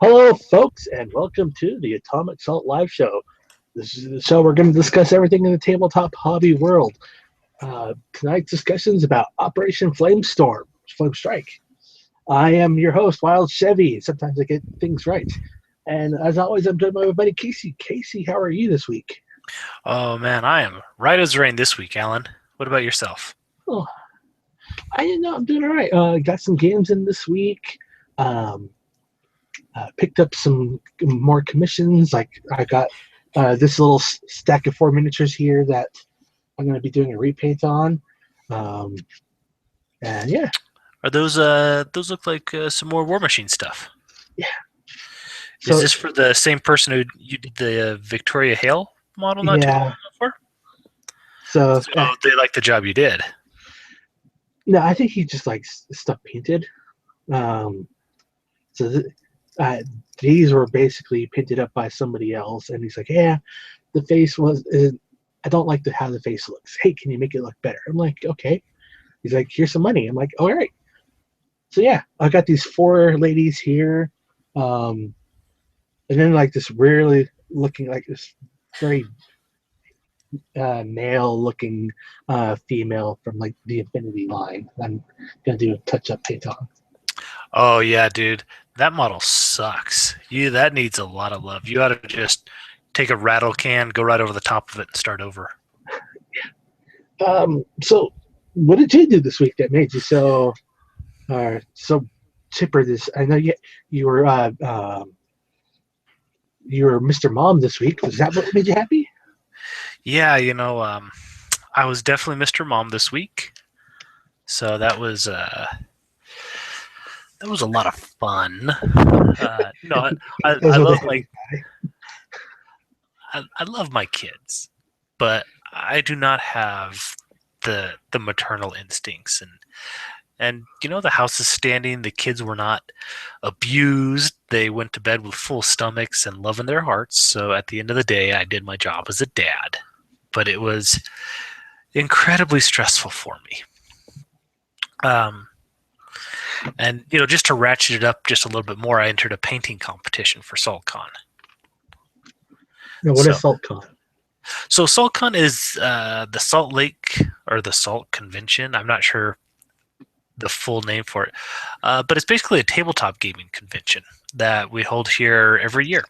Hello, folks, and welcome to the Atomic Salt Live Show. This is the show we're going to discuss everything in the tabletop hobby world. Tonight's discussion is about Operation Flamestrike. I am your host, Wild Chevy. Sometimes I get things right. And as always, I'm joined by my buddy Casey. Casey, how are you this week? Oh man, I am right as rain this week, Alan. What about yourself? Oh, I didn't know. I'm doing all right. Got some games in this week. Um, Picked up some more commissions. Like I got this little stack of 4 miniatures here that I'm going to be doing a repaint on. Um, and yeah, Are those look like some more War Machine stuff? yeah. Is So this for the same person who you did the Victoria Hale model not too long yeah, ago for? so So they like the job you did. no, I think he just likes stuff painted. Um, so these were basically painted up by somebody else, and he's like, "Yeah, the face was. I don't like how the face looks. Hey, can you make it look better?" I'm like, "Okay." He's like, "Here's some money." I'm like, "All right." So yeah, I got these four ladies here, and then like this really looking like this very male looking female from like the Infinity line. I'm gonna do a touch up paint on. Oh yeah, dude, that model sucks. That needs a lot of love. You ought to just take a rattle can, go right over the top of it, and start over. So what did you do this week that made you so chipper? This I know you were you were Mr. Mom this week. Was that what made you happy? Yeah, I was definitely Mr. Mom this week, so that was a lot of fun. No, I love I love my kids, but I do not have the maternal instincts, and the house is standing. The kids were not abused. They went to bed with full stomachs and love in their hearts. So at the end of the day, I did my job as a dad, but it was incredibly stressful for me. And just to ratchet it up just a little bit more, I entered a painting competition for SaltCon. No, what is SaltCon? So SaltCon is the Salt Lake or the Salt Convention. I'm not sure the full name for it, but it's basically a tabletop gaming convention that we hold here every year.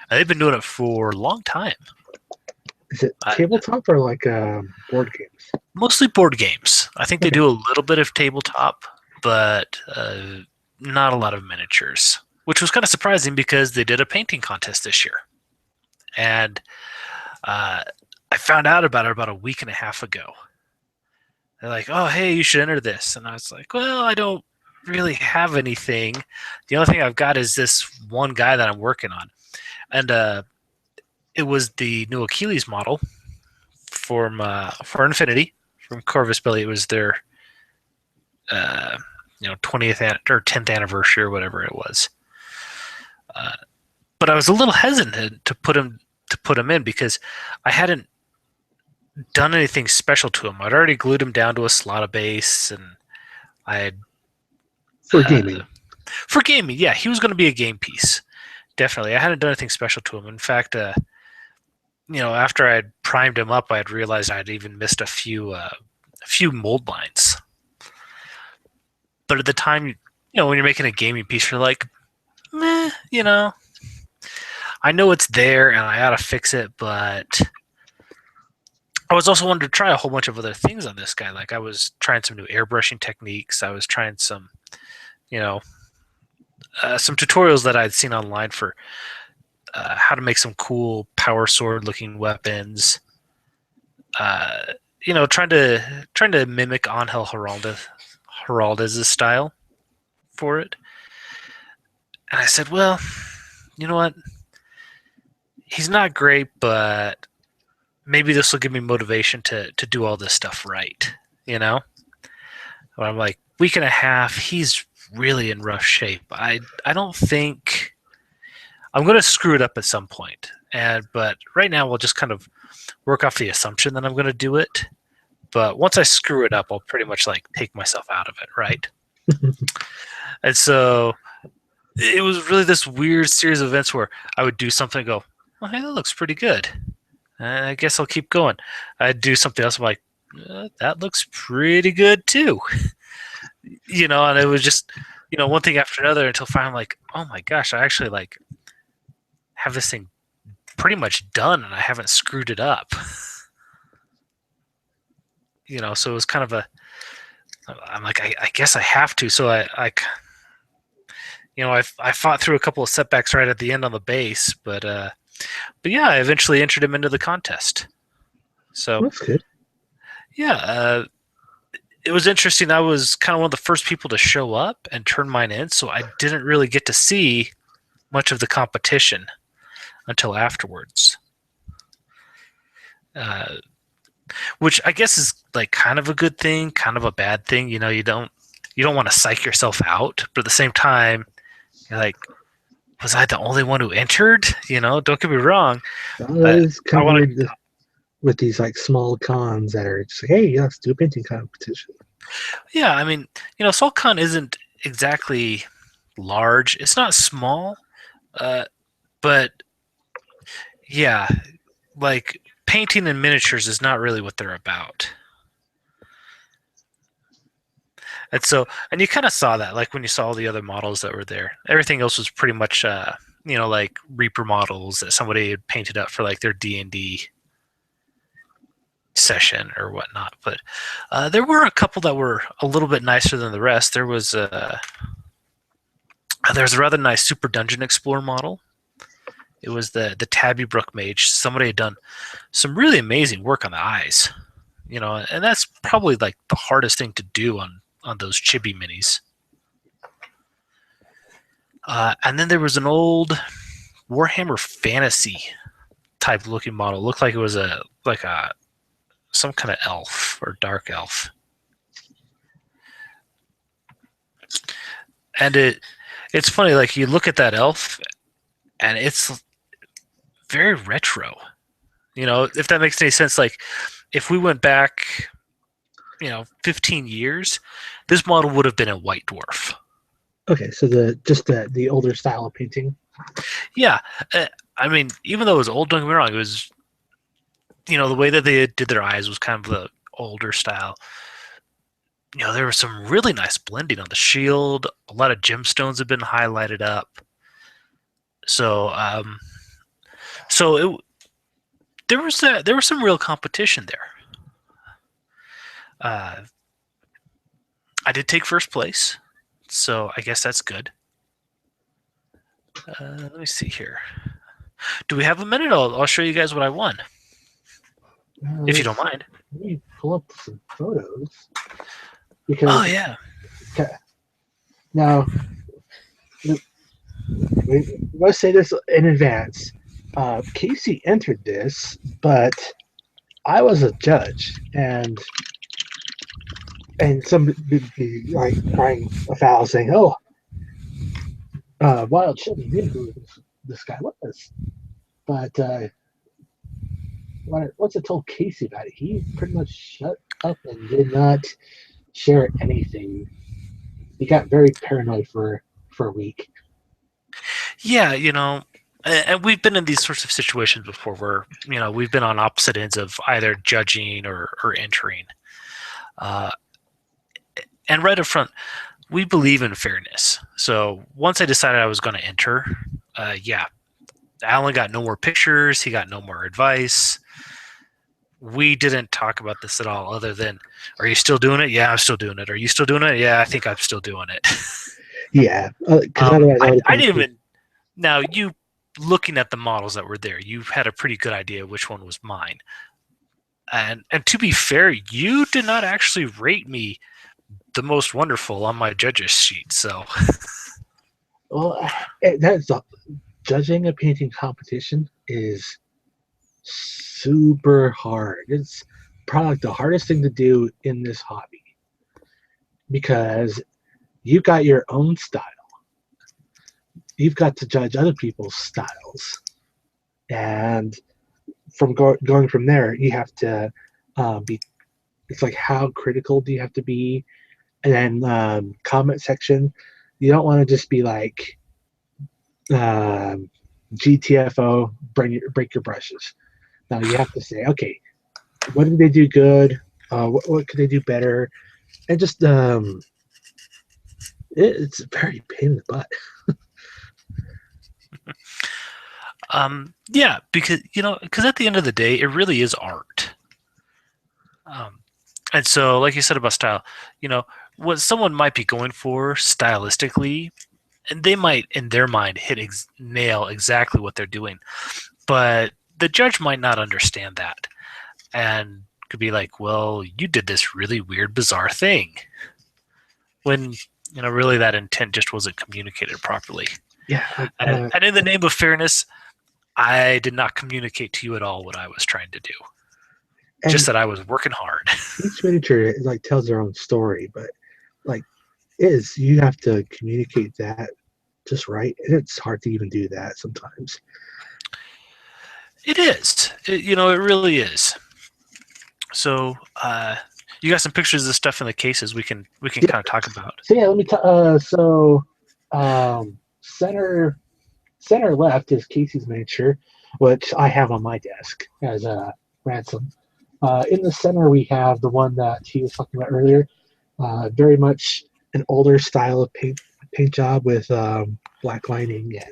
And they've been doing it for a long time. Is it tabletop or like board games? Mostly board games. I think they do a little bit of tabletop, but not a lot of miniatures, which was kind of surprising because they did a painting contest this year. And I found out about it about a week and a half ago. They're like, "Oh, hey, you should enter this." And I was like, "Well, I don't really have anything. The only thing I've got is this one guy that I'm working on." And it was the new Achilles model for Infinity, from Corvus Belli. It was their 20th or 10th anniversary or whatever it was. But I was a little hesitant to put him in because I hadn't done anything special to him. I'd already glued him down to a slot base, and I had for gaming. For gaming, yeah, he was going to be a game piece. Definitely, I hadn't done anything special to him. In fact, after I had primed him up, I had realized I had even missed a few mold lines. But at the time, when you're making a gaming piece, you're like, meh, I know it's there and I ought to fix it, but I was also wanting to try a whole bunch of other things on this guy. Like I was trying some new airbrushing techniques. I was trying some tutorials that I'd seen online for how to make some cool power sword looking weapons. Trying to mimic Angel Heraldez's style for it. And I said, well, you know what? He's not great, but maybe this will give me motivation to do all this stuff right. But I'm like, week and a half, he's really in rough shape. I don't think I'm going to screw it up at some point. But right now we'll just kind of work off the assumption that I'm going to do it. But once I screw it up, I'll pretty much like take myself out of it, right? And so it was really this weird series of events where I would do something and go, well, hey, that looks pretty good. I guess I'll keep going. I'd do something else. I'm like, that looks pretty good too. And it was just, one thing after another until finally I'm like, oh my gosh, I actually like have this thing pretty much done and I haven't screwed it up. So it was kind of I'm like, I guess I have to. So I fought through a couple of setbacks right at the end on the base, but yeah, I eventually entered him into the contest. So That's good. yeah, it was interesting. I was kind of one of the first people to show up and turn mine in, so I didn't really get to see much of the competition until afterwards. Which I guess is like kind of a good thing, kind of a bad thing. You don't want to psych yourself out, but at the same time, you're like, was I the only one who entered? Don't get me wrong. That is I kind of want weird with these like small cons that are just like, hey, let's do a painting competition. to, yeah. I mean, SaltCon isn't exactly large. It's not small, but yeah, like painting in miniatures is not really what they're about. And you kind of saw that, like when you saw the other models that were there. Everything else was pretty much, like Reaper models that somebody had painted up for like their D&D session or whatnot. But there were a couple that were a little bit nicer than the rest. There's a rather nice Super Dungeon Explorer model. It was the Tabby Brook Mage. Somebody had done some really amazing work on the eyes, and that's probably like the hardest thing to do on those chibi minis. And then there was an old Warhammer Fantasy type looking model. It looked like it was some kind of elf or dark elf. And it's funny, like you look at that elf and it's very retro. If that makes any sense. Like if we went back, 15 years, this model would have been a White Dwarf. Okay, so the older style of painting. Yeah, I mean, even though it was old, don't get me wrong, it was, the way that they did their eyes was kind of the older style. There was some really nice blending on the shield. A lot of gemstones have been highlighted up. So, there was some real competition there. I did take first place, so I guess that's good. Let me see here. Do we have a minute? I'll show you guys what I won, if you don't mind. Let me pull up some photos because Oh yeah. Now let's say this in advance. Casey entered this, but I was a judge, and somebody be like crying a foul saying, "Oh, Wild Chili knew who this guy was," but once I told Casey about it, he pretty much shut up and did not share anything. He got very paranoid for a week. Yeah, and we've been in these sorts of situations before where, we've been on opposite ends of either judging or entering. And right up front, we believe in fairness. So once I decided I was going to enter, yeah, Alan got no more pictures. He got no more advice. We didn't talk about this at all other than, are you still doing it? Yeah, I'm still doing it. Are you still doing it? Yeah, I think I'm still doing it. Yeah, because otherwise I didn't even. Now, you looking at the models that were there, you had a pretty good idea which one was mine. And to be fair, you did not actually rate me the most wonderful on my judges sheet. So, well, that's judging a painting competition is super hard. It's probably like the hardest thing to do in this hobby because you've got your own style. You've got to judge other people's styles, and from going from there, you have to be. It's like, how critical do you have to be? And then comment section, you don't want to just be like, GTFO, break your brushes. Now you have to say, okay, what did they do good? What could they do better? And just it's a very pain in the butt. Yeah, because at the end of the day, it really is art. Um, and so, like you said about style, what someone might be going for stylistically, and they might, in their mind, nail exactly what they're doing, but the judge might not understand that, and could be like, "Well, you did this really weird, bizarre thing," when really that intent just wasn't communicated properly. Yeah, And in the name of fairness, I did not communicate to you at all what I was trying to do. Just and that I was working hard. each miniature like tells their own story, but like you have to communicate that just right, and it's hard to even do that sometimes. It is. It really is. So, you got some pictures of the stuff in the cases we can Yeah. kind of talk about. So yeah, let me. Center left is Casey's miniature, which I have on my desk as a ransom. In the center, we have the one that he was talking about earlier. Very much an older style of paint job with black lining. And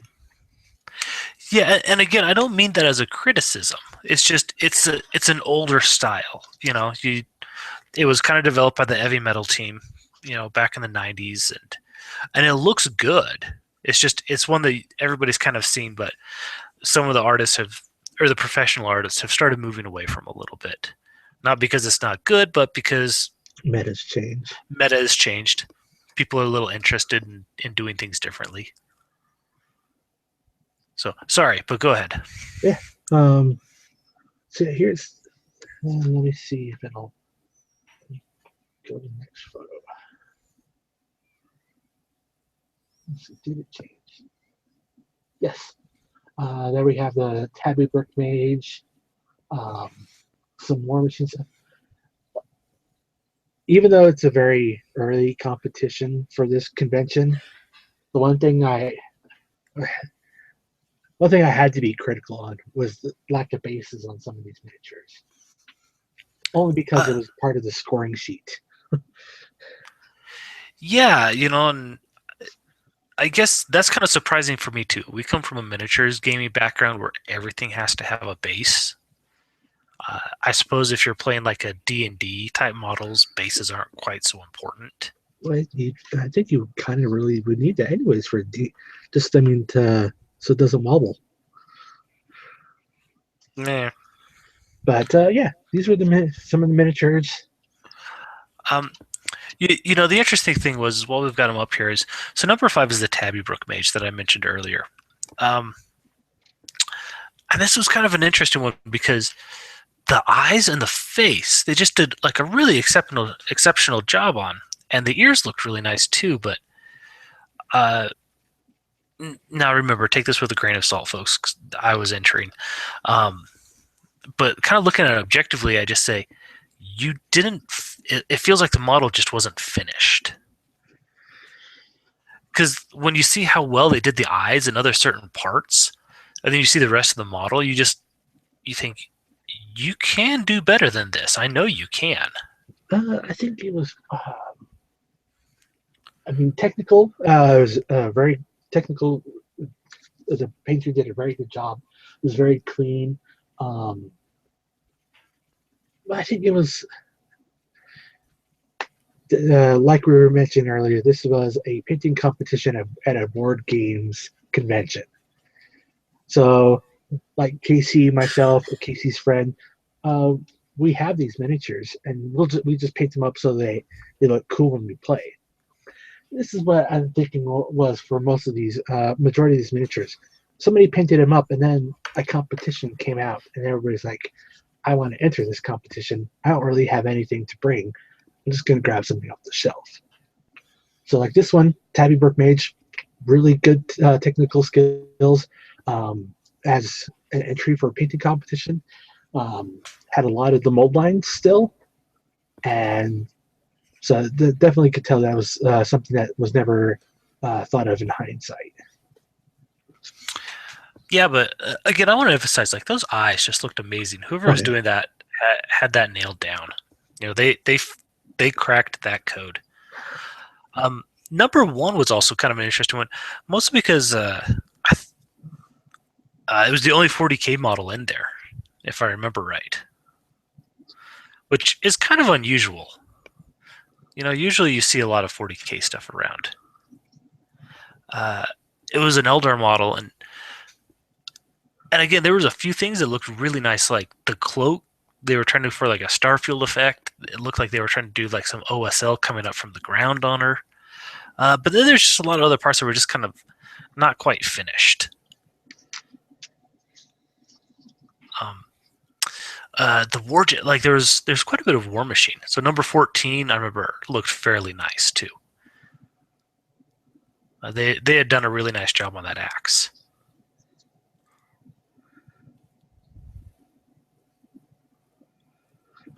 Yeah, and again, I don't mean that as a criticism. It's just it's an older style. It was kind of developed by the heavy metal team, back in the '90s, and it looks good. It's one that everybody's kind of seen, but some of the artists or the professional artists have started moving away from a little bit. Not because it's not good, but because meta's change. meta has changed. People are a little interested in doing things differently. So sorry, but go ahead. Yeah. So here's. Let me see if it'll go to the next photo. Let's see, did it change? Yes. There we have the Tabby Brick Mage. Um, some War Machines. Even though it's a very early competition for this convention, the one thing I had to be critical on was the lack of bases on some of these miniatures. Only because it was part of the scoring sheet. Yeah, and I guess that's kind of surprising for me too. We come from a miniatures gaming background where everything has to have a base. I suppose if you're playing like a D&D type models, bases aren't quite so important. Well, I think you kind of really would need that anyways for just so it doesn't wobble. Yeah. But yeah, these were some of the miniatures. The interesting thing was, while we've got them up here, is so number 5 is the Tabby Brook Mage that I mentioned earlier. And this was kind of an interesting one because the eyes and the face, they just did like a really exceptional job on. And the ears looked really nice too, but now remember, take this with a grain of salt, folks, 'cause I was entering. But kind of looking at it objectively, I just say, you didn't, it feels like the model just wasn't finished. Because when you see how well they did the eyes and other certain parts, and then you see the rest of the model, you think, you can do better than this. I know you can. I think it was. Technical. It was very technical. The painter did a very good job. It was very clean. I think it was like we were mentioning earlier. This was a painting competition at a board games convention. So, like Casey, myself, or Casey's friend, we have these miniatures, and we just paint them up so they look cool when we play. This is what I'm thinking was for most of these, majority of these miniatures. Somebody painted them up, and then a competition came out, and everybody's like, I want to enter this competition. I don't really have anything to bring. I'm just going to grab something off the shelf. So, like this one, Tabby Brook Mage, really good technical skills as an entry for a painting competition. Had a lot of the mold lines still, and so definitely could tell that was something that was never thought of in hindsight. Yeah, but again, I want to emphasize like those eyes just looked amazing. Whoever Oh was yeah. doing that had that nailed down. You know, they cracked that code. Number one was also kind of an interesting one, mostly because it was the only 40K model in there, if I remember right, which is kind of unusual. You know, usually you see a lot of 40K stuff around. Uh, it was an Eldar model, and again, there was a few things that looked really nice, like the cloak. They were trying to do for like a Starfield effect. It looked like they were trying to do like some OSL coming up from the ground on her. But then there's just a lot of other parts that were just kind of not quite finished. Um, the war jet, like there's quite a bit of War Machine. So number 14, I remember looked fairly nice too. They had done a really nice job on that axe.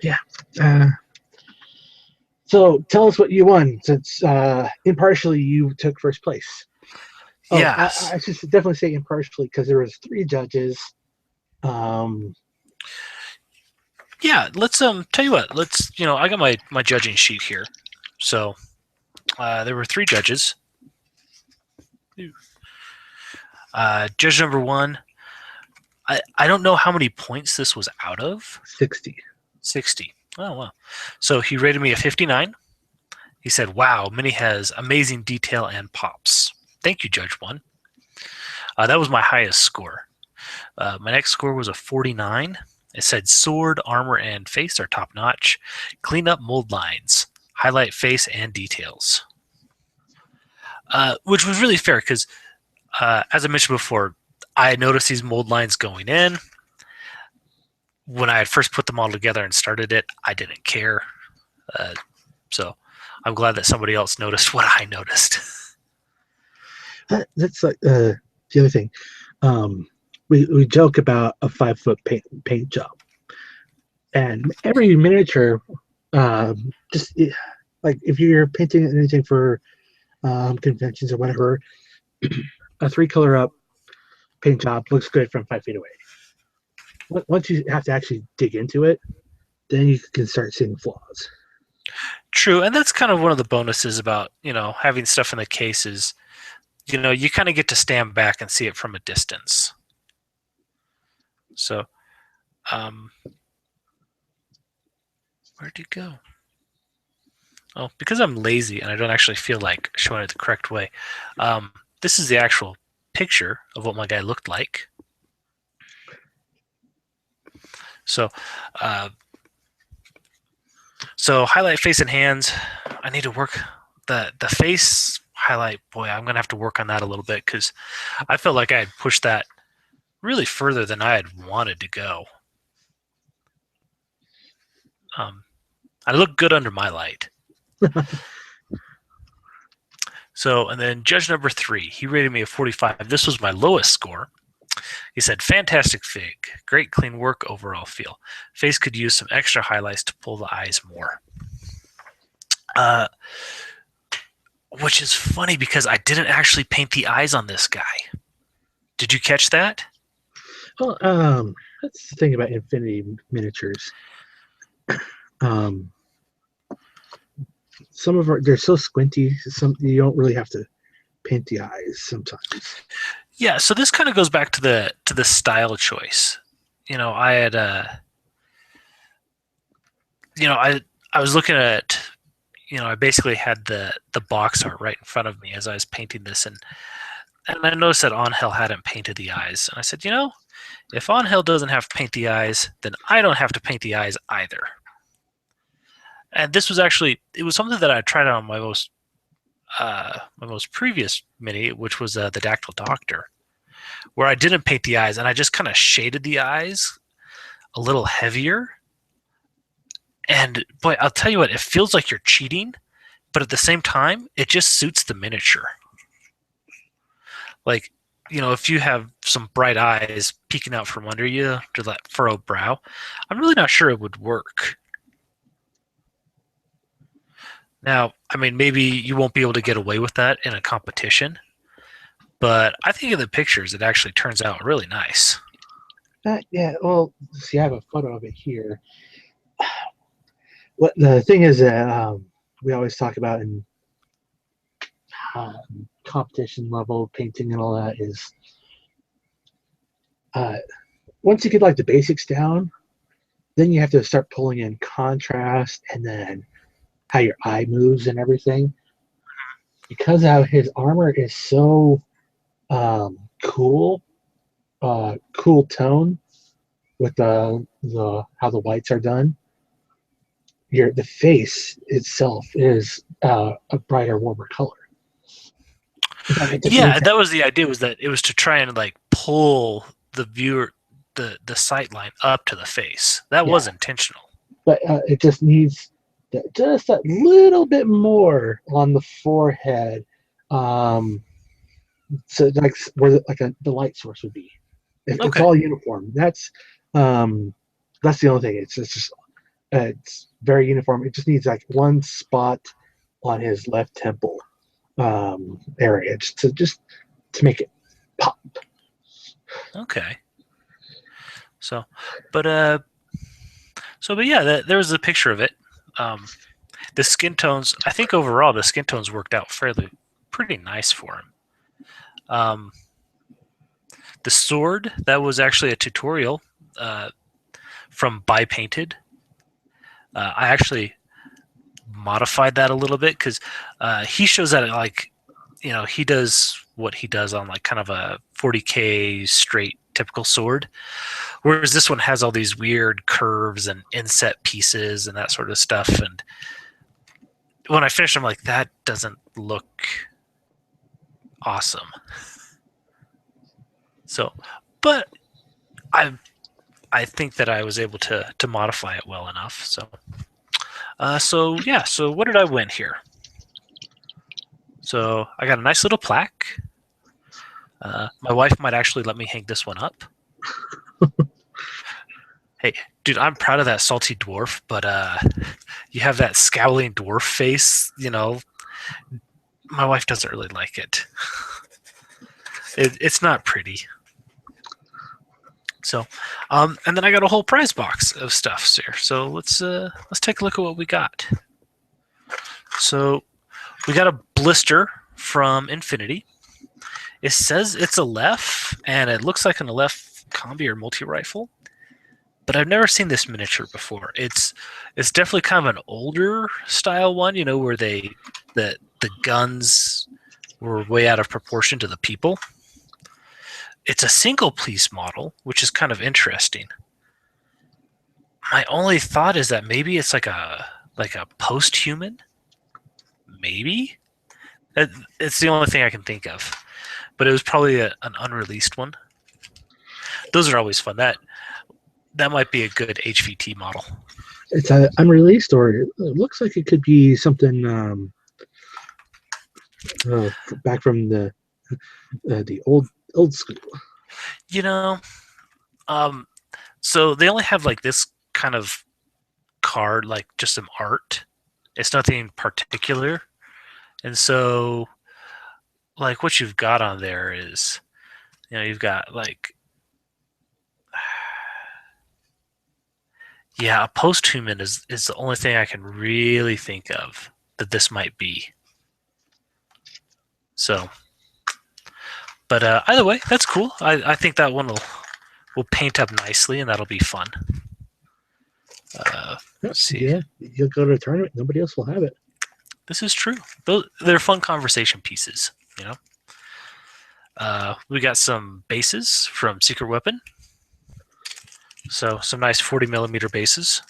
Yeah. So tell us what you won, since impartially you took first place. Oh, Yeah, I should definitely say impartially because there was 3 judges. Um, yeah. Let's tell you what. Let's I got my judging sheet here. So there were 3 judges. Judge number 1. I don't know how many points this was out of. 60. 60. Oh wow. So he rated me a 59. He said, "Wow, Mini has amazing detail and pops. Thank you, Judge 1." That was my highest score. My next score was a 49. It said sword, armor, and face are top notch. Clean up mold lines. Highlight face and details. Which was really fair because, as I mentioned before, I noticed these mold lines going in. When I had first put them all together and started it, I didn't care. So I'm glad that somebody else noticed what I noticed. That's like the other thing. We joke about a 5-foot paint job, and every miniature, just like if you're painting anything for conventions or whatever, a 3-color up paint job looks good from 5 feet away. Once you have to actually dig into it, then you can start seeing flaws. True, and that's kind of one of the bonuses about having stuff in the cases. You kind of get to stand back and see it from a distance. So, where'd you go? Oh, because I'm lazy and I don't actually feel like showing it the correct way. This is the actual picture of what my guy looked like. So, highlight face and hands. I need to work the face highlight. Boy, I'm gonna have to work on that a little bit because I felt like I had pushed that really further than I had wanted to go. I look good under my light. So, and then judge number 3, he rated me a 45. This was my lowest score. He said, "Fantastic fig. Great clean work, overall feel. Face could use some extra highlights to pull the eyes more." Which is funny because I didn't actually paint the eyes on this guy. Did you catch that? Well, that's the thing about Infinity miniatures. Um, some of our they're so squinty. Some you don't really have to paint the eyes sometimes. Yeah, so this kind of goes back to the style choice. I had I was looking at I basically had the box art right in front of me as I was painting this, and I noticed that Angel hadn't painted the eyes, and I said, if Angel doesn't have to paint the eyes, then I don't have to paint the eyes either. And this was actually it was something that I tried out on my most previous mini, which was the Dactyl Doctor, where I didn't paint the eyes and I just kind of shaded the eyes a little heavier. And boy, I'll tell you what, it feels like you're cheating, but at the same time, it just suits the miniature. Like, if you have some bright eyes peeking out from under you to that furrowed brow, I'm really not sure it would work. Now, I mean, maybe you won't be able to get away with that in a competition, But I think in the pictures, it actually turns out really nice. Yeah, well, see, I have a photo of it here. What the thing is that we always talk about in competition level painting and all that is uh, once you get like the basics down, then you have to start pulling in contrast and then how your eye moves and everything. Because his armor is so cool, cool tone with the how the whites are done. The face itself is a brighter, warmer color. But it just Yeah, needs that was the idea. Was that it was to try and like pull the viewer, the sight line up to the face. That yeah, was intentional. but it just needs just a little bit more on the forehead, so like where the light source would be. It's Okay. all uniform. That's the only thing. It's just it's very uniform. It just needs like one spot on his left temple area just to make it pop. Okay. So, but but yeah, there was a picture of it. The skin tones. I think overall the skin tones worked out pretty nice for him. Um, the sword, that was actually a tutorial from Buy Painted. I actually modified that a little bit because he shows that like, he does what he does on like kind of a 40K straight typical sword, whereas this one has all these weird curves and inset pieces and that sort of stuff. And when I finished, I'm like, that doesn't look awesome. So, but I think that I was able to modify it well enough. So yeah. So what did I win here? So I got a nice little plaque. My wife might actually let me hang this one up. Hey, dude, I'm proud of that salty dwarf, but you have that scowling dwarf face. My wife doesn't really like it. It's not pretty. So, and then I got a whole prize box of stuff here. So let's take a look at what we got. So we got a blister from Infinity. It says it's a Aleph, and it looks like an Aleph combi or multi-rifle, but I've never seen this miniature before. It's definitely kind of an older style one, where the guns were way out of proportion to the people. It's a single piece model, which is kind of interesting. My only thought is that maybe it's like a post-human. Maybe it's the only thing I can think of. But it was probably an unreleased one. Those are always fun. That might be a good HVT model. It's unreleased, or it looks like it could be something back from the old school. So they only have like this kind of card, like just some art. It's nothing particular, and so like what you've got on there is, you've got like, yeah, a post-human is the only thing I can really think of that this might be. So, but either way, that's cool. I think that one will paint up nicely, and that'll be fun. Let's see. Yeah, you'll go to a tournament, nobody else will have it. This is true. They're fun conversation pieces, we got some bases from Secret Weapon. So some nice 40mm bases.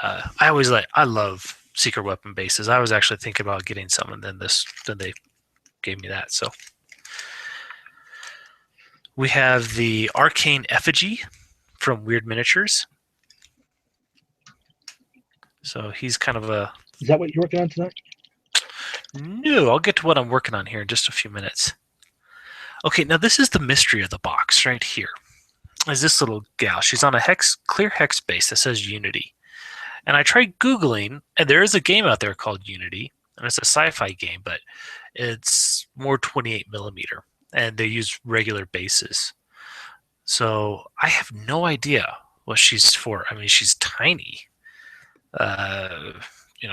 I love Secret Weapon bases. I was actually thinking about getting some, and then they gave me that. So we have the Arcane Effigy from Weird Miniatures. So he's kind of a... Is that what you're working on tonight? No, I'll get to what I'm working on here in just a few minutes. Okay, now this is the mystery of the box right here. Is this little gal. She's on a clear hex base that says Unity. And I tried Googling, and there is a game out there called Unity, and it's a sci-fi game, but It's more 28 millimeter, and they use regular bases. So I have no idea what she's for. I mean, she's tiny. Uh,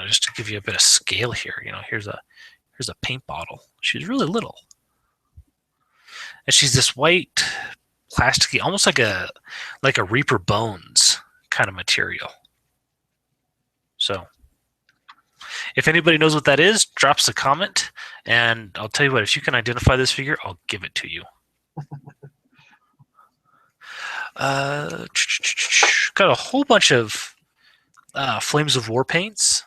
just to give you a bit of scale here, here's a paint bottle. She's really little, and she's this white, plasticky, almost like a Reaper Bones kind of material. So, if anybody knows what that is, drops a comment, and I'll tell you what. If you can identify this figure, I'll give it to you. Got a whole bunch of Flames of War paints.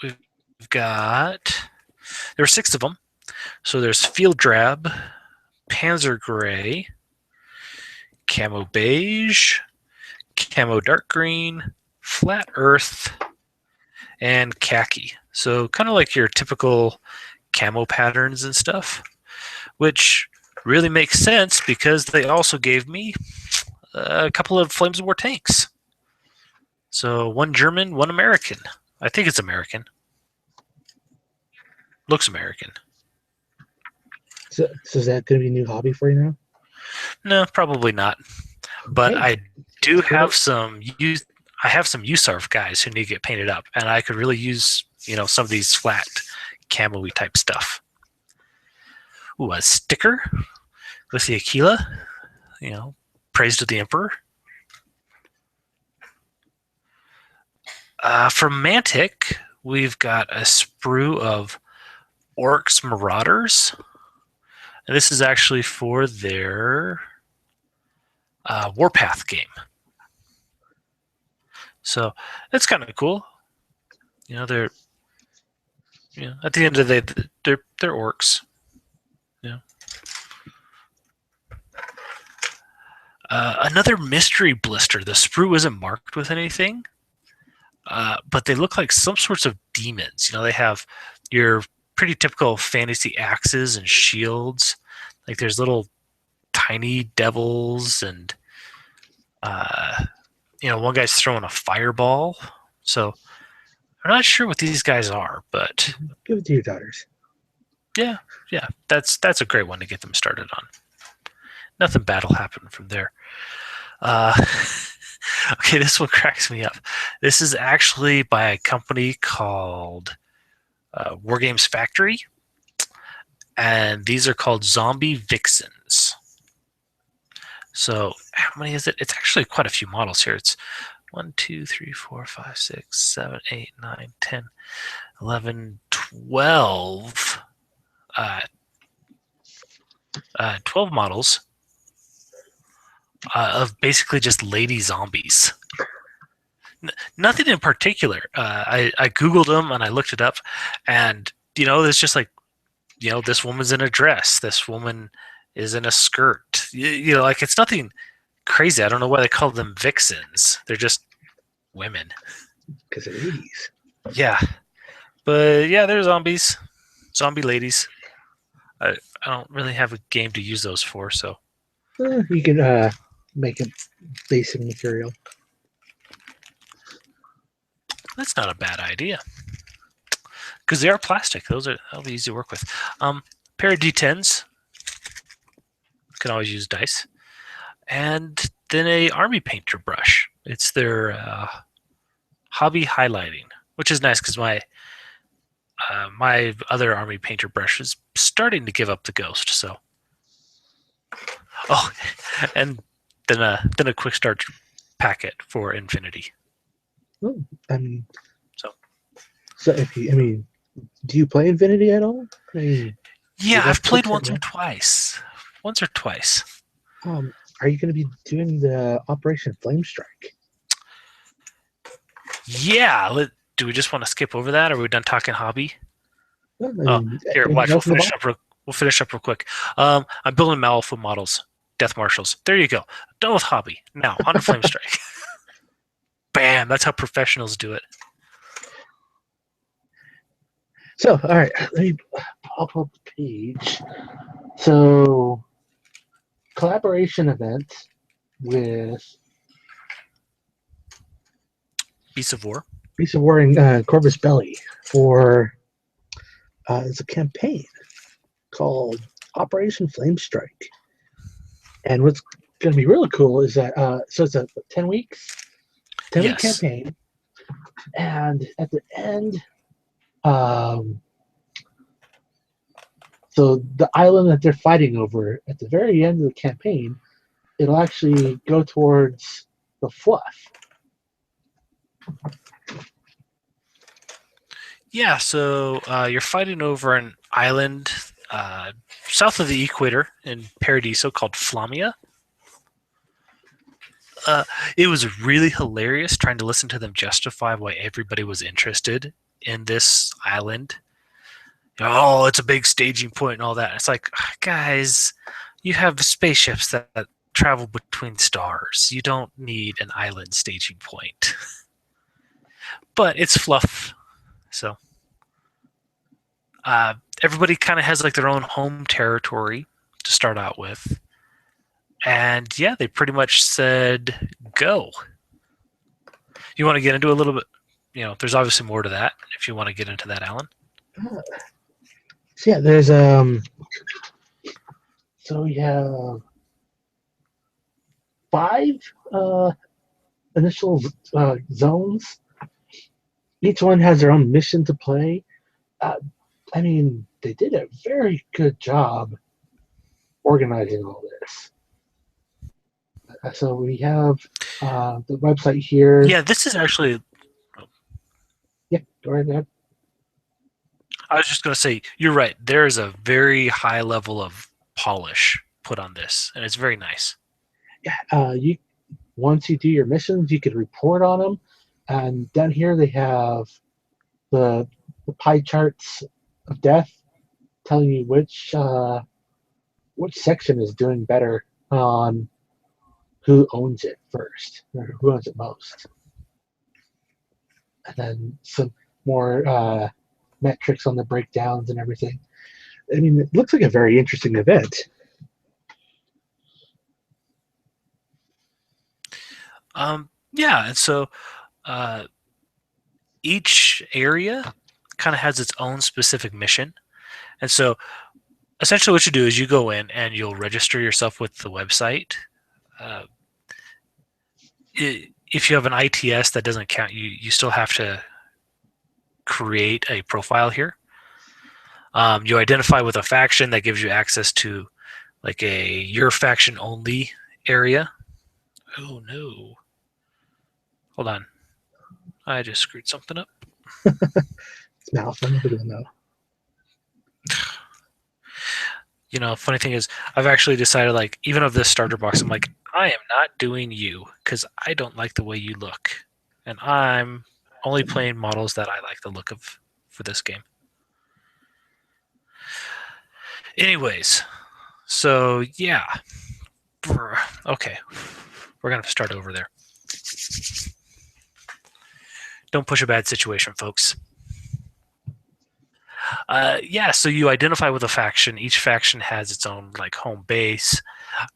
We've got, there are 6 of them. So there's Field Drab, Panzer Gray, Camo Beige, Camo Dark Green, Flat Earth, and Khaki. So kind of like your typical camo patterns and stuff, which really makes sense because they also gave me a couple of Flames of War tanks. So 1 German, 1 American. I think it's American. Looks American. So is that going to be a new hobby for you now? No, probably not. But Hey, I do have some USARF guys who need to get painted up, and I could really use some of these flat camo-y type stuff. Ooh, a sticker with the Aquila, praise to the Emperor. From Mantic, we've got a sprue of Orcs Marauders. And this is actually for their Warpath game. So that's kind of cool. They're at the end of the day, they're orcs. Another mystery blister. The sprue isn't marked with anything, but they look like some sorts of demons. They have your pretty typical fantasy axes and shields. Like there's little tiny devils, and one guy's throwing a fireball. So I'm not sure what these guys are, but give it to your daughters. Yeah, that's a great one to get them started on. Nothing bad will happen from there. Okay, this one cracks me up. This is actually by a company called Wargames Factory, and these are called Zombie Vixens. So how many is it? It's actually quite a few models here. It's 1, 2, 3, 4, 5, 6, 7, 8, 9, 10, 11, 12. 12 models of basically just lady zombies. Nothing in particular. I Googled them and I looked it up, and it's just like, this woman's in a dress. This woman is in a skirt. Like it's nothing crazy. I don't know why they call them vixens. They're just women. Because they're ladies. Yeah. But yeah, they're zombies. Zombie ladies. I don't really have a game to use those for, so. You can make a basic material. That's not a bad idea. Because they are plastic. That'll be easy to work with. Pair of D10s. Can always use dice. And then a army painter brush. It's their hobby highlighting, which is nice because my other army painter brush is starting to give up the ghost. So, and then a quick start packet for Infinity. Oh, so if you, do you play Infinity at all? Yeah, I've played once or twice. Are you going to be doing the Operation Flamestrike? Yeah. Do we just want to skip over that, or are we done talking hobby? Well, here, watch. We'll finish up real quick. I'm building Malifaux models, Death Marshals. There you go. Done with hobby. Now on to Flamestrike. Bam! That's how professionals do it. So, all right, let me pop up the page. So, collaboration event with Beasts of War and Corvus Belli for is a campaign called Operation Flamestrike. And what's going to be really cool is that so it's a 10 weeks, 10-week Yes. campaign, and at the end, um, so the island that they're fighting over at the very end of the campaign, it'll actually go towards the fluff. Yeah, so you're fighting over an island south of the equator in Paradiso called Flamia. It was really hilarious trying to listen to them justify why everybody was interested in this island. Oh, it's a big staging point and all that. It's like, guys, you have spaceships that travel between stars. You don't need an island staging point. But it's fluff, so everybody kind of has like their own home territory to start out with. And yeah, they pretty much said go. You want to get into a little bit, there's obviously more to that if you want to get into that, Alan. So yeah, there's so we have 5 initial zones. Each one has their own mission to play. I mean, they did a very good job organizing all this. So we have the website here. Yeah, this is actually. Yeah, go right ahead. I was just going to say, you're right. There is a very high level of polish put on this, and it's very nice. Yeah, once you do your missions, you can report on them, and down here they have the pie charts of death, telling you which section is doing better on who owns it first, or who owns it most. And then some more metrics on the breakdowns and everything. I mean, it looks like a very interesting event. Yeah, and so each area kind of has its own specific mission. And so essentially what you do is you go in and you'll register yourself with the website. If you have an ITS, that doesn't count. You still have to create a profile here. You identify with a faction that gives you access to like your faction only area. Oh no. Hold on. I just screwed something up. It's mouse. I'm never gonna know. Funny thing is, I've actually decided, like, even of this starter box, I'm like, I am not doing you because I don't like the way you look, and I'm only playing models that I like the look of for this game. Anyways, so yeah, okay, we're gonna start over there. Don't push a bad situation, folks. Yeah, so you identify with a faction. Each faction has its own like home base,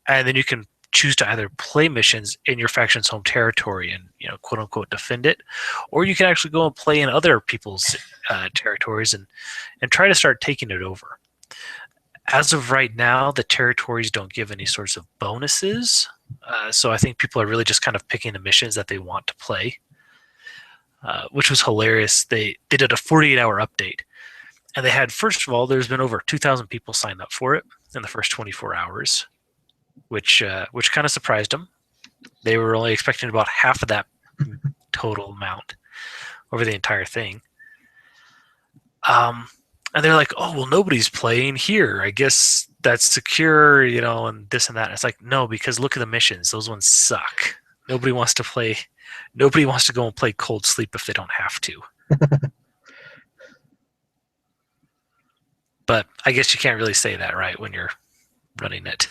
and then you can choose to either play missions in your faction's home territory and quote unquote defend it, or you can actually go and play in other people's territories and try to start taking it over. As of right now, the territories don't give any sorts of bonuses, so I think people are really just kind of picking the missions that they want to play, which was hilarious. They did a 48-hour update. And they had, first of all, there's been over 2,000 people signed up for it in the first 24 hours, which kind of surprised them. They were only expecting about half of that total amount over the entire thing. And they're like, oh, well, nobody's playing here. I guess that's secure, and this and that. And it's like, no, because look at the missions. Those ones suck. Nobody wants to play. Nobody wants to go and play Cold Sleep if they don't have to. But I guess you can't really say that, right, when you're running it.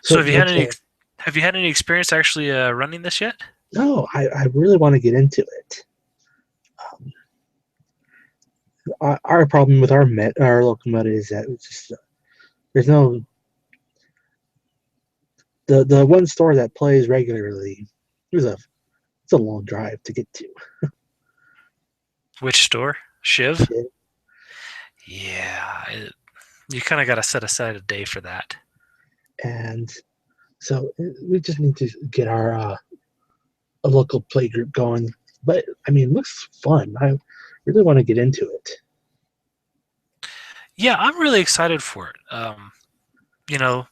So have you had any experience actually running this yet? No, I really want to get into it. Our problem with our local meta is that it's just there's no the one store that plays regularly. There's a a long drive to get to. Which store? Shiv? Yeah. Yeah, you kind of got to set aside a day for that. And so we just need to get our a local play group going. But I mean, it looks fun. I really want to get into it. Yeah, I'm really excited for it. You know,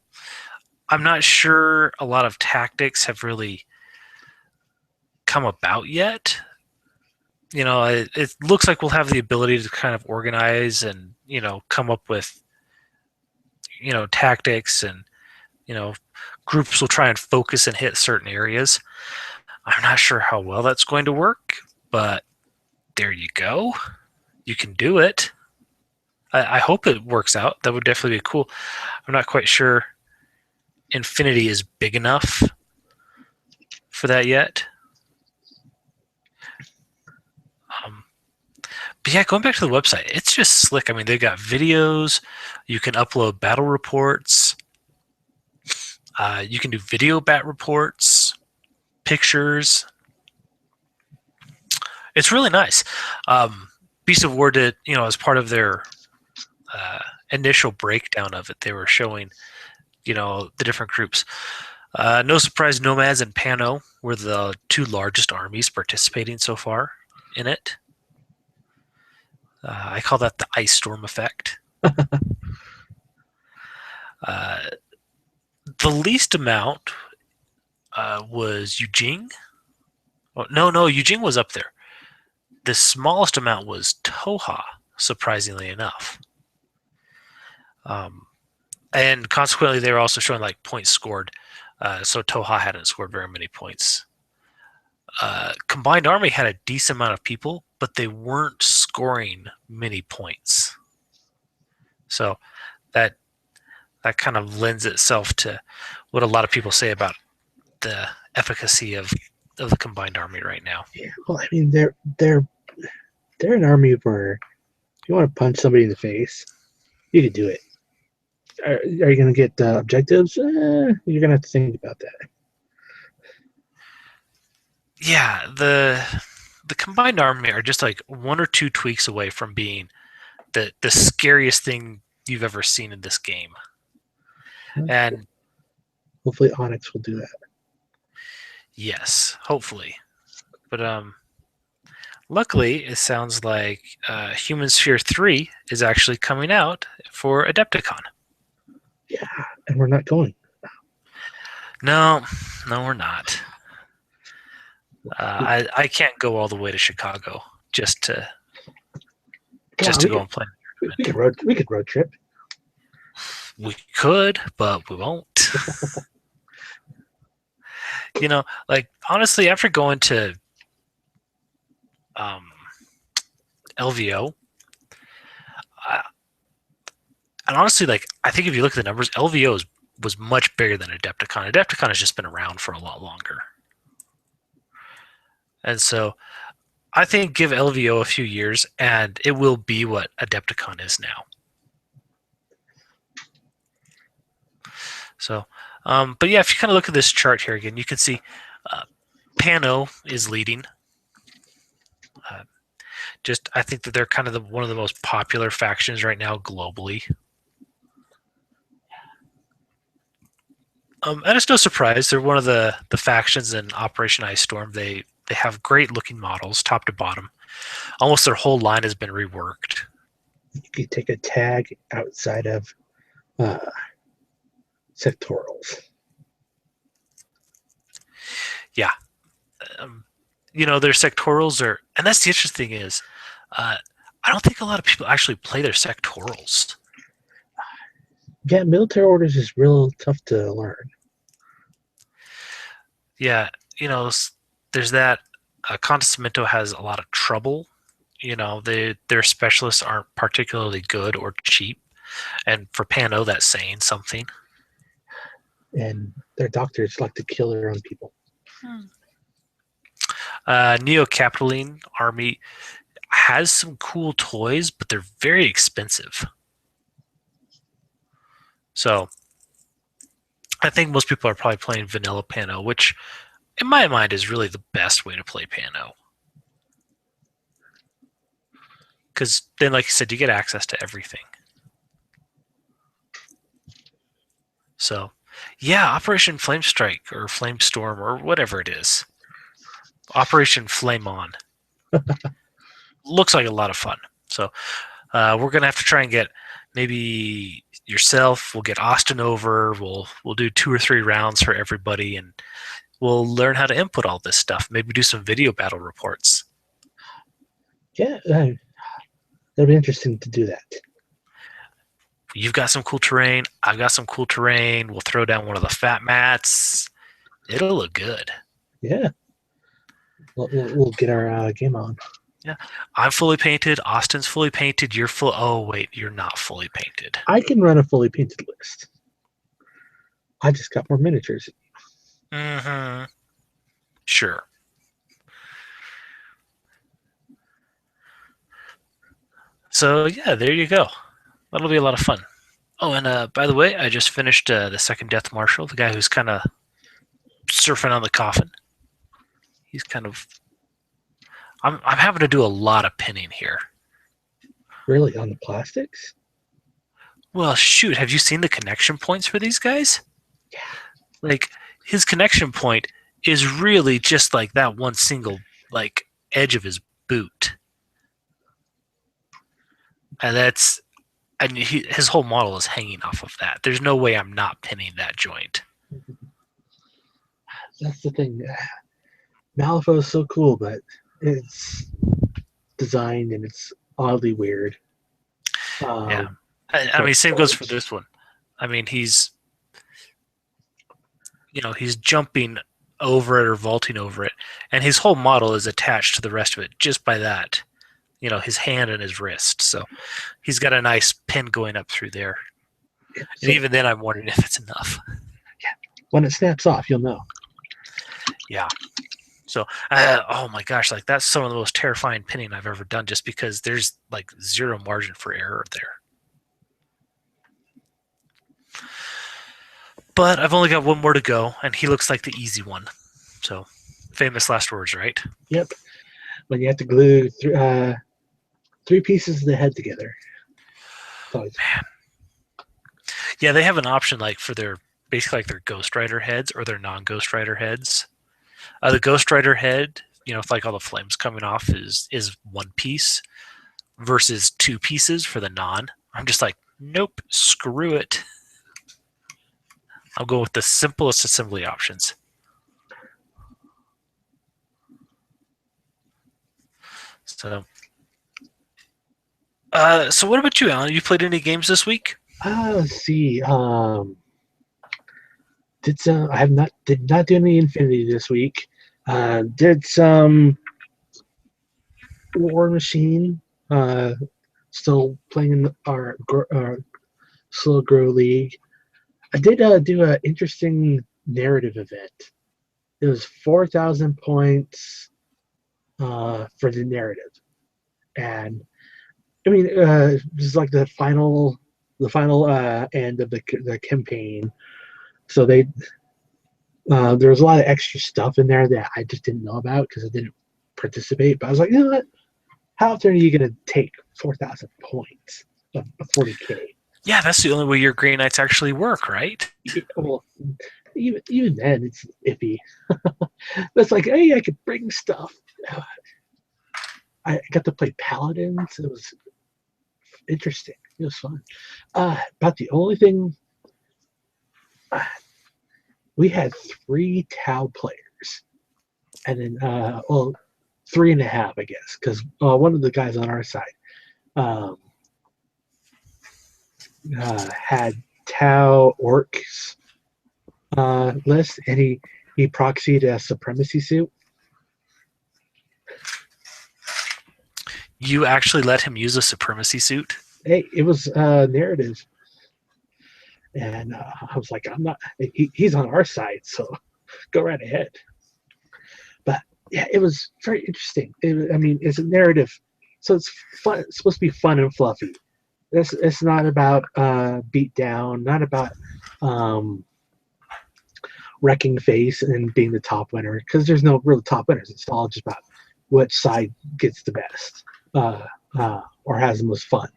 I'm not sure a lot of tactics have really come about yet. It looks like we'll have the ability to kind of organize and, come up with, tactics and, groups will try and focus and hit certain areas. I'm not sure how well that's going to work, but there you go. You can do it. I hope it works out. That would definitely be cool. I'm not quite sure Infinity is big enough for that yet. But yeah, going back to the website, it's just slick. I mean, they've got videos. You can upload battle reports. You can do video bat reports, pictures. It's really nice. Beast of War did, as part of their initial breakdown of it, they were showing, the different groups. No surprise, Nomads and Pano were the two largest armies participating so far in it. I call that the ice storm effect. The least amount was Eugene. Oh, no, Eugene was up there. The smallest amount was Toha, surprisingly enough. And consequently, they were also showing like points scored. So Toha hadn't scored very many points. Combined Army had a decent amount of people, but they weren't scoring many points. So that kind of lends itself to what a lot of people say about the efficacy of the Combined Army right now. Yeah, well, I mean, they're an army where if you want to punch somebody in the face, you could do it. Are you going to get objectives? You're going to have to think about that. Yeah, the Combined Army are just like one or two tweaks away from being the scariest thing you've ever seen in this game. And hopefully Onyx will do that. Yes, hopefully. But luckily, it sounds like Human Sphere 3 is actually coming out for Adepticon. Yeah, and we're not going. No, we're not. I can't go all the way to Chicago just to go and play. We could road trip. We could, but we won't. Like honestly, after going to LVO, and honestly, like I think if you look at the numbers, LVO was much bigger than Adepticon. Adepticon has just been around for a lot longer, and so I think give LVO a few years, and it will be what Adepticon is now. So, but yeah, if you kind of look at this chart here again, you can see Pano is leading. I think that they're kind of one of the most popular factions right now globally. And it's no surprise they're one of the factions in Operation Ice Storm. They have great looking models, top to bottom. Almost their whole line has been reworked. You could take a tag outside of sectorals. Yeah. Their sectorals are, and that's the interesting thing is, I don't think a lot of people actually play their sectorals. Yeah, military orders is real tough to learn. Yeah, there's that. Condimento has a lot of trouble. Their specialists aren't particularly good or cheap, and for Pano, that's saying something. And their doctors like to kill their own people. Neo-Capitoline Army has some cool toys, but they're very expensive. So I think most people are probably playing vanilla Pano, which in my mind, is really the best way to play Pano. Because then, like you said, you get access to everything. So, yeah, Operation Flamestrike or Flamestorm or whatever it is. Operation Flame On. Looks like a lot of fun. So, we're going to have to try and get maybe yourself, we'll get Austin over, we'll do 2 or 3 rounds for everybody, and we'll learn how to input all this stuff. Maybe do some video battle reports. Yeah, that'd be interesting to do that. You've got some cool terrain. I've got some cool terrain. We'll throw down one of the fat mats. It'll look good. Yeah. We'll get our game on. Yeah. I'm fully painted. Austin's fully painted. You're full. Oh, wait. You're not fully painted. I can run a fully painted list. I just got more miniatures. Mm-hmm. Sure. So, yeah, there you go. That'll be a lot of fun. Oh, and by the way, I just finished the second Death Marshal, the guy who's kind of surfing on the coffin. He's kind of... I'm having to do a lot of pinning here. Really? On the plastics? Well, shoot, have you seen the connection points for these guys? Yeah. Like, his connection point is really just like that one single, like, edge of his boot. And that's... and his whole model is hanging off of that. There's no way I'm not pinning that joint. That's the thing. Malifaux is so cool, but it's designed and it's oddly weird. Yeah. I mean, same goes for this one. I mean, he's jumping over it or vaulting over it, and his whole model is attached to the rest of it just by that. His hand and his wrist. So he's got a nice pin going up through there. Yeah, and even then, I'm wondering if it's enough. Yeah. When it snaps off, you'll know. Yeah. So, oh my gosh, like that's some of the most terrifying pinning I've ever done just because there's like zero margin for error there. But I've only got one more to go, and he looks like the easy one. So, famous last words, right? Yep. When you have to glue 3 pieces of the head together. Man. Yeah, they have an option like for their basically like their Ghost Rider heads or their non-Ghost Rider heads. The Ghost Rider head, with like all the flames coming off, is 1 piece versus 2 pieces for the non. I'm just like, nope, screw it. I'll go with the simplest assembly options. So what about you, Alan? You played any games this week? Let's see. Did not do any Infinity this week. Did some War Machine. Still playing in our Slow Grow League. I did do an interesting narrative event. It was 4,000 points for the narrative, and I mean, just like the final end of the campaign. So there was a lot of extra stuff in there that I just didn't know about because I didn't participate. But I was like, you know what? How often are you going to take 4,000 points of 40K? Yeah, that's the only way your Grey Knights actually work, right? Well, even then, it's iffy. That's like, hey, I could bring stuff. I got to play Paladins. It was interesting. It was fun. About the only thing, we had 3 Tau players, and then 3.5, I guess, because one of the guys on our side had Tau Orcs list, and he proxied a Supremacy suit. You actually let him use a Supremacy suit? Hey, it was narrative. And I was like, I'm not. He's on our side, so go right ahead. But yeah, it was very interesting. It's a narrative, so it's fun. It's supposed to be fun and fluffy. It's not about beat down, not about wrecking face and being the top winner, because there's no real top winners. It's all just about which side gets the best or has the most fun.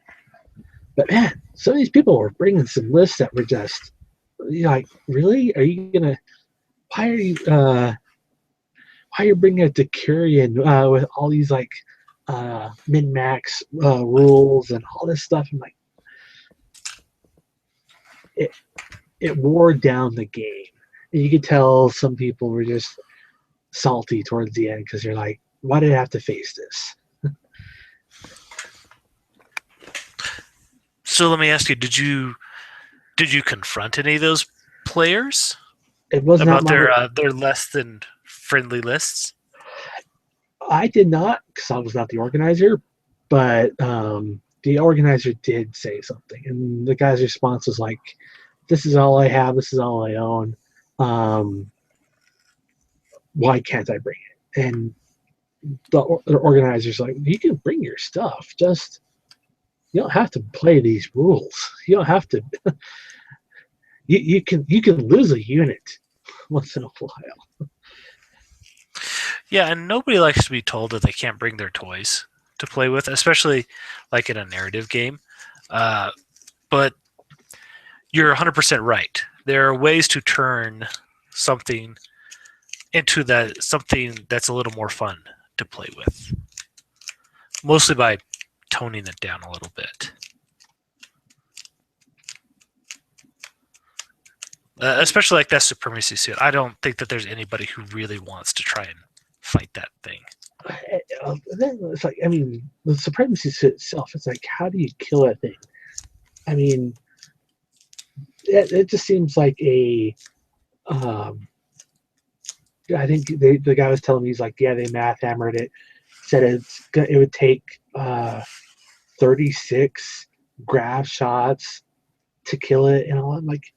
But man, some of these people were bringing some lists that were just, you're like, really? Are you gonna? Why are you? Why are you bringing a Decurion with all these like min max rules and all this stuff? I'm like, it wore down the game. And you could tell some people were just salty towards the end because they're like, why did I have to face this? So let me ask you: did you confront any of those players It was not about my. their less than friendly lists? I did not, because I was not the organizer, but the organizer did say something, and the guy's response was like, "This is all I have. This is all I own. Why can't I bring it?" And the organizer's like, "You can bring your stuff. Just you don't have to play these rules. You don't have to. you can lose a unit once in a while." Yeah, and nobody likes to be told that they can't bring their toys to play with, especially like in a narrative game. But you're 100% right. There are ways to turn something into something that's a little more fun to play with, mostly by toning it down a little bit. Especially like that supremacy suit. I don't think that there's anybody who really wants to try and fight that thing. Then it's like, I mean, the supremacy suit itself, it's like, how do you kill that thing? I mean, it just seems like a. I think the guy was telling me, he's like, yeah, they math hammered it, said it would take 36 grab shots to kill it, and all. I'm like,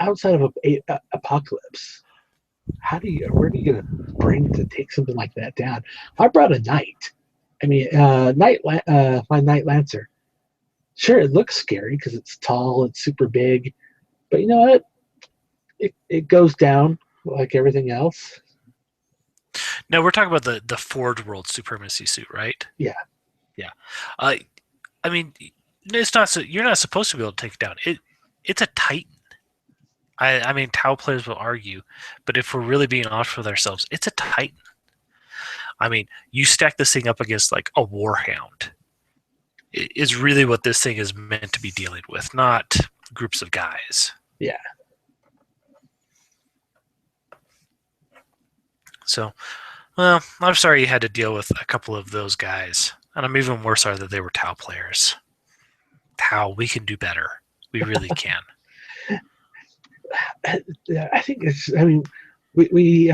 outside of a apocalypse, where are you gonna bring to take something like that down? I brought a knight. I mean, my knight lancer. Sure, it looks scary because it's tall, it's super big, but you know what? It goes down like everything else. Now we're talking about the Forge World supremacy suit, right? Yeah. Yeah. I mean, it's not. You're not supposed to be able to take it down. It's a Titan. I mean, Tau players will argue, but if we're really being honest with ourselves, it's a Titan. I mean, you stack this thing up against like a Warhound. It is really what this thing is meant to be dealing with, not groups of guys. Yeah. So, well, I'm sorry you had to deal with a couple of those guys, and I'm even more sorry that they were Tau players. Tau, we can do better. We really can. I think it's. I mean, we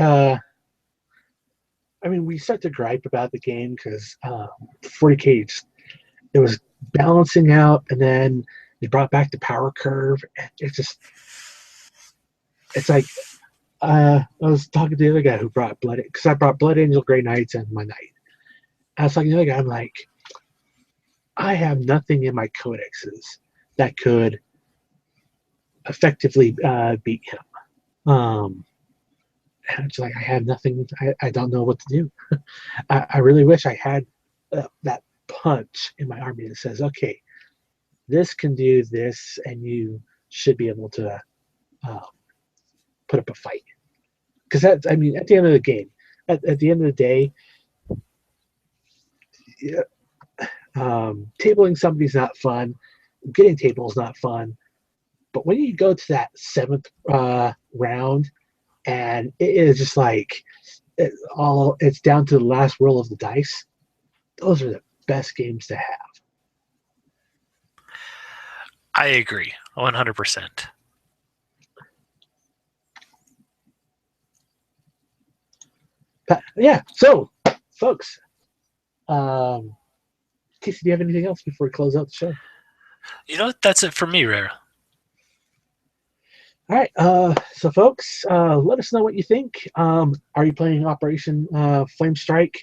start to gripe about the game because 40K, it was balancing out, and then they brought back the power curve. And it's like, I was talking to the other guy who brought Blood, because I brought Blood Angel, Grey Knights, and my Knight. I was talking to the other guy, I'm like, I have nothing in my codexes that could effectively beat him. And it's like, I have nothing. I don't know what to do. I really wish I had that punch in my army that says, okay, this can do this, and you should be able to put up a fight. Because that's, I mean, at the end of the game, at the end of the day, tabling somebody's not fun. Getting tables not fun. But when you go to that 7th round, and it is just like it's down to the last roll of the dice, those are the best games to have. I agree, 100%. Yeah. So, folks, Casey, do you have anything else before we close out the show? You know, that's it for me, Rare. All right. So, folks, let us know what you think. Are you playing Operation Flamestrike?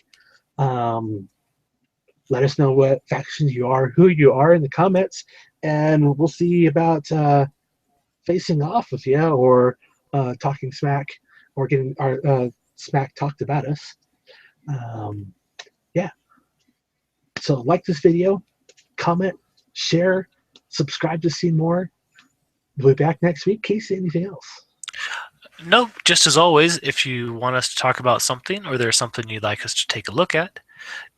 Let us know what factions you are, who you are in the comments, and we'll see about facing off with you, or talking smack or getting our smack talked about us. Yeah. So like this video, comment, share, subscribe to see more. We'll be back next week. Casey, anything else? No, just as always, if you want us to talk about something or there's something you'd like us to take a look at,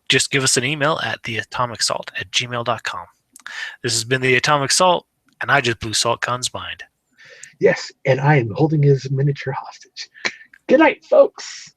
just give us an email at theatomicsalt@gmail.com. This has been the Atomic Salt, and I just blew Salt Khan's mind. Yes, and I am holding his miniature hostage. Good night, folks.